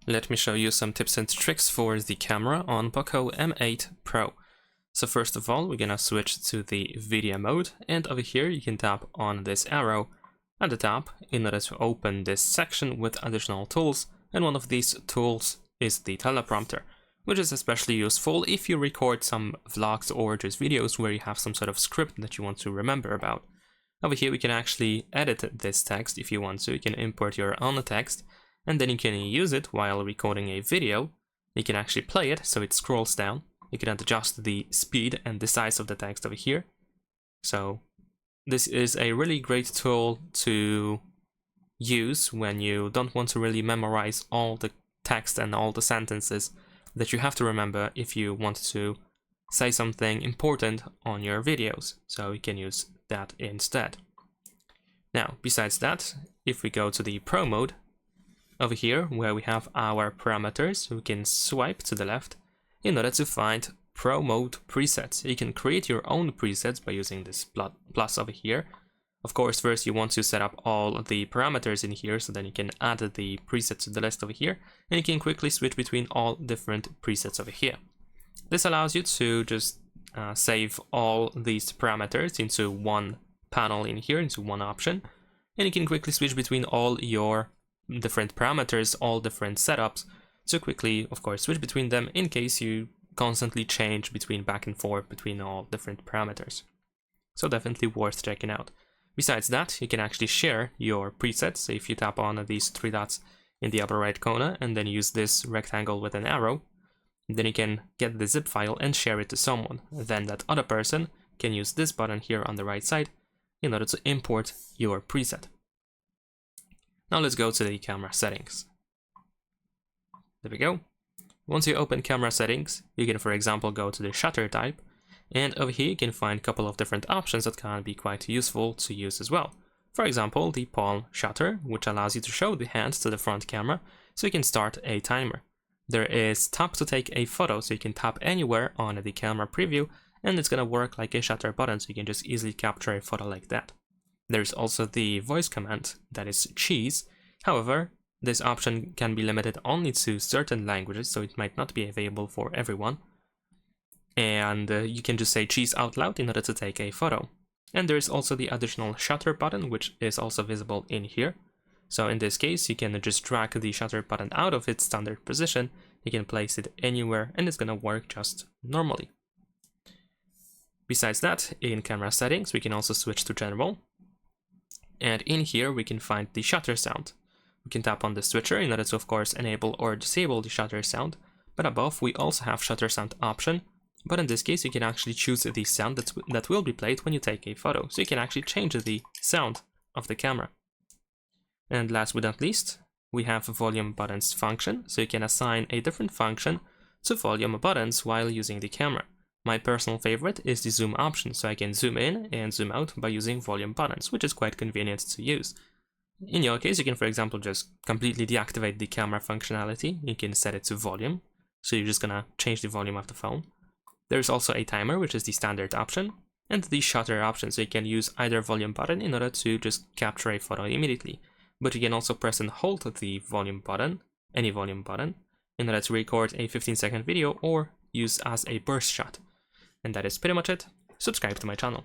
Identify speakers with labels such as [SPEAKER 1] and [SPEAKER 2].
[SPEAKER 1] Let me show you some tips and tricks for the camera on POCO M8 Pro. So first of all, we're gonna switch to the video mode, and over here you can tap on this arrow at the top in order to open this section with additional tools, and one of these tools is the teleprompter, which is especially useful if you record some vlogs or just videos where you have some sort of script that you want to remember about. Over here we can actually edit this text if you want to. You can import your own text, and then you can use it while recording a video. You can actually play it so it scrolls down. You can adjust the speed and the size of the text over here. So this is a really great tool to use when you don't want to really memorize all the text and all the sentences that you have to remember if you want to say something important on your videos. So you can use that instead. Now, besides that, if we go to the Pro mode, over here where we have our parameters, we can swipe to the left in order to find Pro mode presets. You can create your own presets by using this plus over here. Of course, first you want to set up all the parameters in here, so then you can add the presets to the list over here, and you can quickly switch between all different presets over here. This allows you to just save all these parameters into one panel in here, into one option, and you can quickly switch between all your different parameters, all different setups, to quickly, of course, switch between them in case you constantly change back and forth between all different parameters. So definitely worth checking out. Besides that, you can actually share your presets. So if you tap on these three dots in the upper right corner and then use this rectangle with an arrow, then you can get the zip file and share it to someone. Then that other person can use this button here on the right side in order to import your preset. Now let's go to the camera settings. There we go. Once you open camera settings, you can, for example, go to the shutter type, and over here you can find a couple of different options that can be quite useful to use as well. For example, the palm shutter, which allows you to show the hand to the front camera, so you can start a timer. There is tap to take a photo, so you can tap anywhere on the camera preview, and it's gonna work like a shutter button, so you can just easily capture a photo like that. There's also the voice command, that is cheese. However, this option can be limited only to certain languages, so it might not be available for everyone. And you can just say cheese out loud in order to take a photo. And there's also the additional shutter button, which is also visible in here. So in this case, you can just drag the shutter button out of its standard position. You can place it anywhere and it's gonna work just normally. Besides that, in camera settings, we can also switch to general. And in here, we can find the shutter sound. We can tap on the switcher in order to, of course, enable or disable the shutter sound. But above, we also have shutter sound option. But in this case, you can actually choose the sound that will be played when you take a photo. So you can actually change the sound of the camera. And last but not least, we have volume buttons function. So you can assign a different function to volume buttons while using the camera. My personal favorite is the zoom option, so I can zoom in and zoom out by using volume buttons, which is quite convenient to use. In your case, you can, for example, just completely deactivate the camera functionality. You can set it to volume, so you're just gonna change the volume of the phone. There's also a timer, which is the standard option, and the shutter option, so you can use either volume button in order to just capture a photo immediately. But you can also press and hold the volume button, any volume button, in order to record a 15-second video or use as a burst shot. And that is pretty much it. Subscribe to my channel.